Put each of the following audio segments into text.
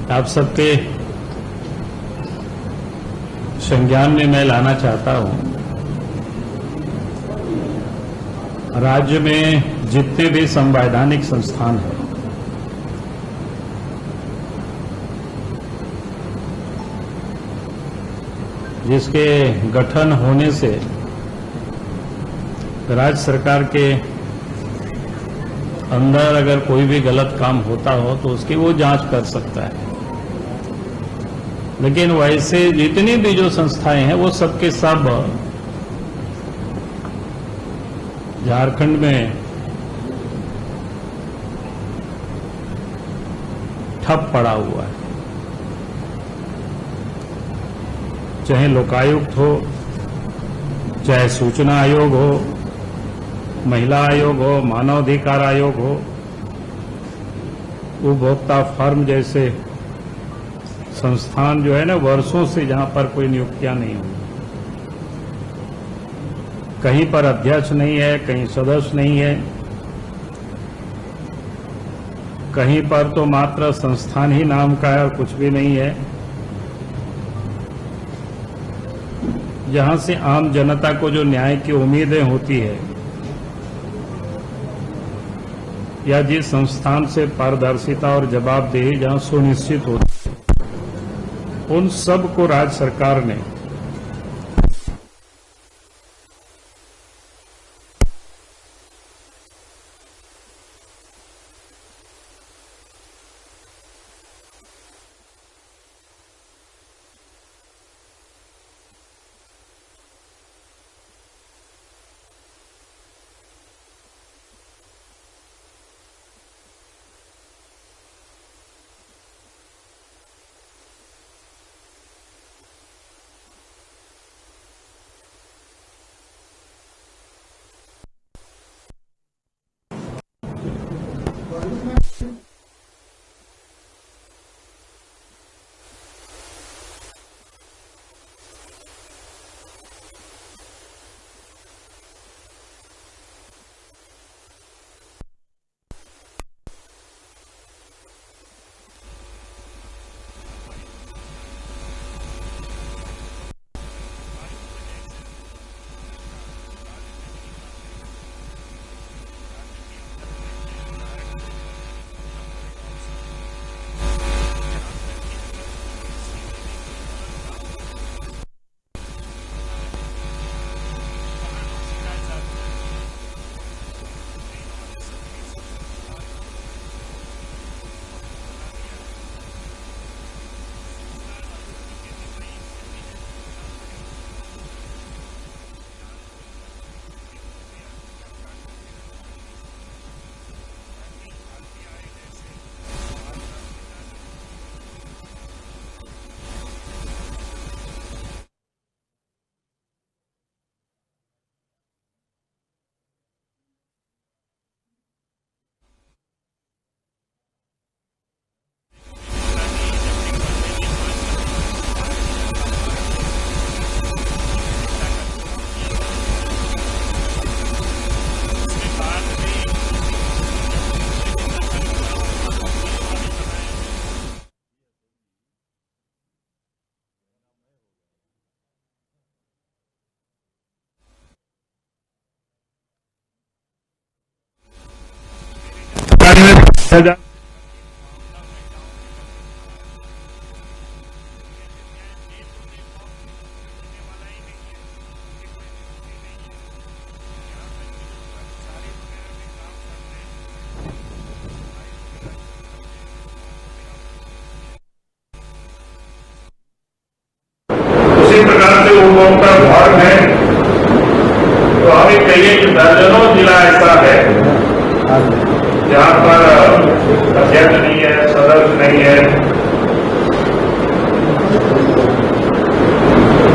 आप सबके संज्ञान में मैं लाना चाहता हूं, राज्य में जितने भी संवैधानिक संस्थान हैं, जिसके गठन होने से राज्य सरकार के अंदर अगर कोई भी गलत काम होता हो तो उसकी वो जांच कर सकता है। लेकिन वैसे जितनी भी जो संस्थाएं हैं वो सबके सब झारखंड में ठप पड़ा हुआ है। चाहे लोकायुक्त हो, चाहे सूचना आयोग हो, महिला आयोग हो, मानवाधिकार आयोग हो, उपभोक्ता फर्म जैसे संस्थान जो है ना, वर्षों से जहां पर कोई नियुक्तियां नहीं हुई, कहीं पर अध्यक्ष नहीं है, कहीं सदस्य नहीं है, कहीं पर तो मात्र संस्थान ही नाम का है और कुछ भी नहीं है। जहां से आम जनता को जो न्याय की उम्मीदें होती है या जिस संस्थान से पारदर्शिता और जवाबदेही जहां सुनिश्चित होती है, उन सब को राज्य सरकार ने उसी प्रकार से उपभोक्ता फर्म है, तो हमें कहिए कि दर्जनों जिला ऐसा है जहां पर अध्यक्ष नहीं है, सदस्य नहीं है।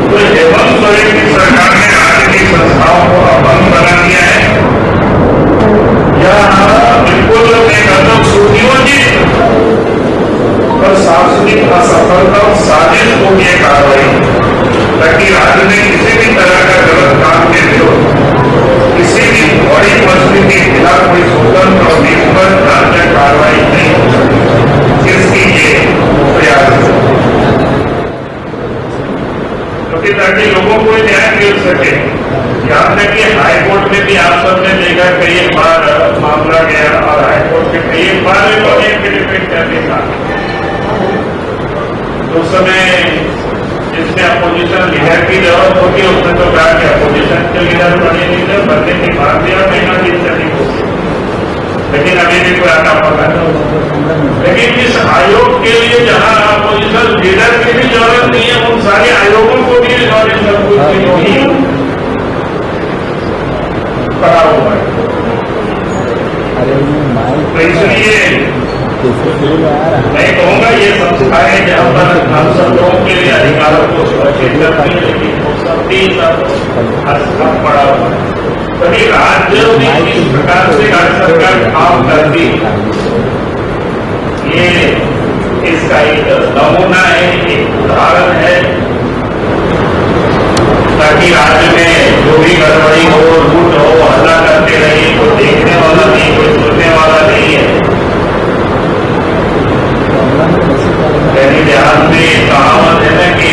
तो हेमंत सोरेन की सरकार ने राज्य की संस्थाओं को अपंग बना दिया है। यह बिल्कुल एक सुनियोजित और सार्वजनिक असफलता और साजिश को यह कार्रवाई, ताकि राज्य में किसी भी तरह का गलत काम के विरुद्ध किसी भी बड़ी परिस्थिति के खिलाफ कोई स्वतंत्र और निष्पक्ष राज्य कार्रवाई नहीं हो सकती। इसकी ये कारण। तो उस समय जिसमें अपोजिशन लीडर की जरूरत होती है उसने तो कहा कि अपोजिशन के लीडर बने लीडर बनने के बाद भी आप महीना दिन चली होगी, लेकिन अभी भी कोई आता पता नहीं। लेकिन इस आयोग के लिए जहां अपोजिशन लीडर की भी जरूरत नहीं है, उन सारे आयोगों को भी सब कुछ पड़ा हुआ है। तो इसलिए मैं कहूंगा ये संस्थाएं जहां पर हम सब लोगों के लिए अधिकारों को सुरक्षित करती है, लेकिन वो सब भी सब पड़ा हुआ है। कभी राज्य में इस प्रकार से राज्य सरकार काम करती, ये इसका एक नमूना है, एक उदाहरण है, ताकि राज्य में जो भी गड़बड़ी हो, लूट हो, हल्ला करते रहे, कोई देखने वाला नहीं, कोई सुनने वाला नहीं है। मेरे ध्यान में कहावत है ना कि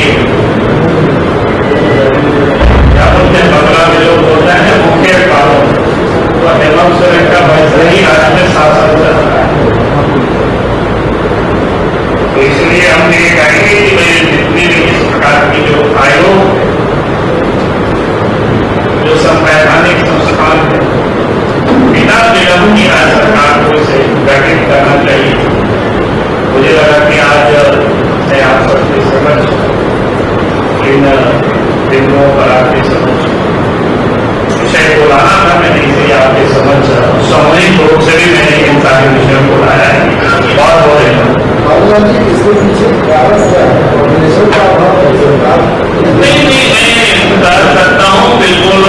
क्या बोलते हैं, बंगला में लोग बोलते हैं मुख्य कानून, तो हेमंत सोरेन का वैसे ही राज्य में शासन चल रहा है। तो इसलिए हम ये कहेंगे कि मैं जितनी भी इस प्रकार की जो आयोग, जो संवैधानिक संस्थान है, बिना विलंब की राज्य सरकार को इसे गठित करना चाहिए। मुझे लगा कि आज मैं आप सबके समझ इन बिंदुओं पर आपके समझ विषय को लाना था। मैंने इसे आपके समझ सामूहिक रूप से भी मैंने इन सारे विषयों को लाया है। बहुत बहुत नहीं, मैं इंतजार करता हूँ, बिल्कुल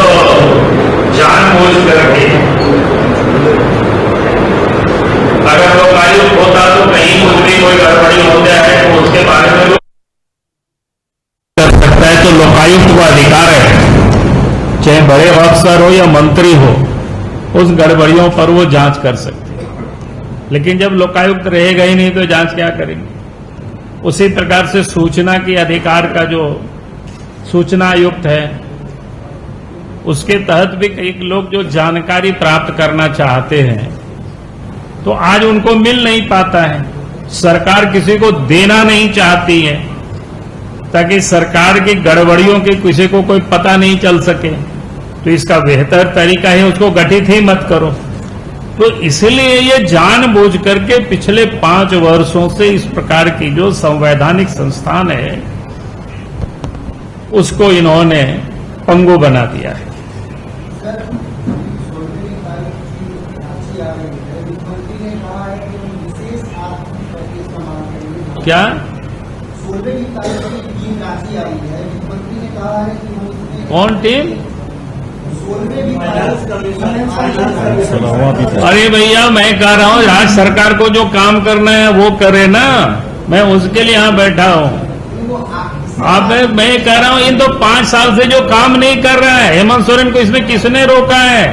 जानबूझ करके। अगर लोकायुक्त होता तो कहीं कुछ भी कोई गड़बड़ी हो जाए तो उसके बारे में कर सकता है, तो लोकायुक्त को अधिकार है, चाहे बड़े अफसर हो या मंत्री हो, उस गड़बड़ियों पर वो जांच कर सकते हैं। लेकिन जब लोकायुक्त रहेगा ही नहीं तो जांच क्या करेंगे। उसी प्रकार से सूचना के अधिकार का जो सूचना आयुक्त है, उसके तहत भी कई लोग जो जानकारी प्राप्त करना चाहते हैं तो आज उनको मिल नहीं पाता है। सरकार किसी को देना नहीं चाहती है ताकि सरकार की गड़बड़ियों के किसी को कोई पता नहीं चल सके। तो इसका बेहतर तरीका है उसको गठित ही मत करो। तो इसलिए ये जानबूझ करके पिछले 5 वर्षों से इस प्रकार की जो संवैधानिक संस्थान है उसको इन्होंने पंगु बना दिया है। क्या कौन टीम? अरे भैया मैं कह रहा हूँ राज्य सरकार को जो काम करना है वो करे ना, मैं उसके लिए यहाँ बैठा हूँ। आप मैं कह रहा हूँ इन तो 5 साल से जो काम नहीं कर रहा है, हेमंत सोरेन को इसमें किसने रोका है?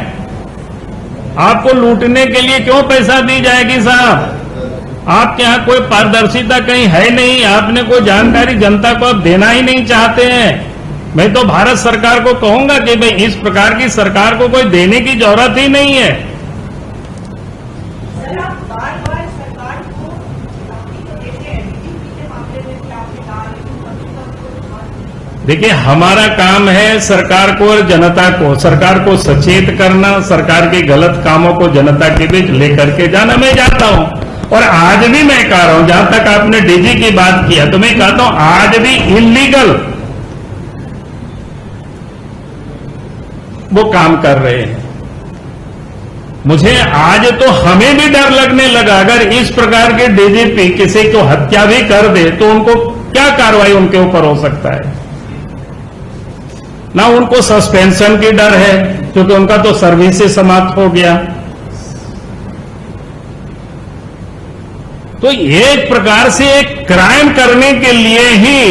आपको लूटने के लिए क्यों पैसा दी जाएगी साहब? आपके यहाँ कोई पारदर्शिता कहीं है नहीं, आपने कोई जानकारी जनता को आप देना ही नहीं चाहते हैं। मैं तो भारत सरकार को कहूंगा कि भाई इस प्रकार की सरकार को कोई देने की जरूरत ही नहीं है। देखिए हमारा काम है सरकार को और जनता को, सरकार को सचेत करना, सरकार के गलत कामों को जनता के बीच लेकर के जाना। मैं जाता हूं और आज भी मैं कह रहा हूं, जहां तक आपने डीजी की बात किया तो मैं कहता हूं आज भी इलीगल वो काम कर रहे हैं। मुझे आज तो हमें भी डर लगने लगा, अगर इस प्रकार के डीजीपी किसी को हत्या भी कर दे तो उनको क्या कार्रवाई उनके ऊपर हो सकता है। ना उनको सस्पेंशन की डर है क्योंकि उनका तो सर्विस से समाप्त हो गया। तो एक प्रकार से एक क्राइम करने के लिए ही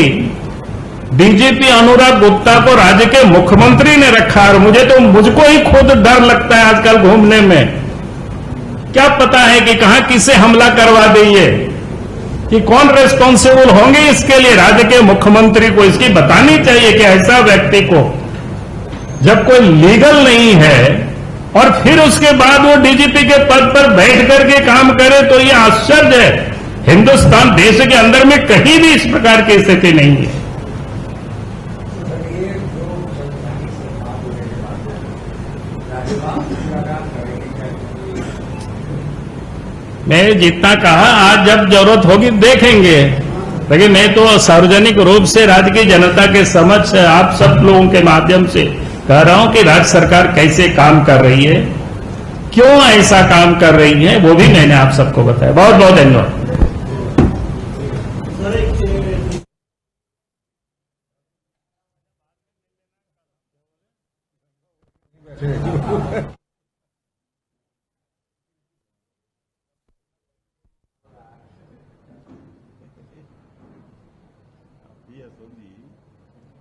डीजीपी अनुराग गुप्ता को राज्य के मुख्यमंत्री ने रखा। और मुझको ही खुद डर लगता है आजकल घूमने में, क्या पता है कि कहां किसे हमला करवा देंगे, कि कौन रेस्पॉन्सिबल होंगे इसके लिए। राज्य के मुख्यमंत्री को इसकी बतानी चाहिए कि ऐसा व्यक्ति को जब कोई लीगल नहीं है और फिर उसके बाद वो डीजीपी के पद पर बैठ करके काम करे तो ये आश्चर्य है हिंदुस्तान देश के अंदर में कहीं भी इस प्रकार की स्थिति नहीं है। मैं जितना कहा, आज जब जरूरत होगी देखेंगे, लेकिन मैं तो सार्वजनिक रूप से राज्य की जनता के समक्ष आप सब लोगों के माध्यम से कह रहा हूं कि राज्य सरकार कैसे काम कर रही है, क्यों ऐसा काम कर रही है, वो भी मैंने आप सबको बताया। बहुत बहुत धन्यवाद।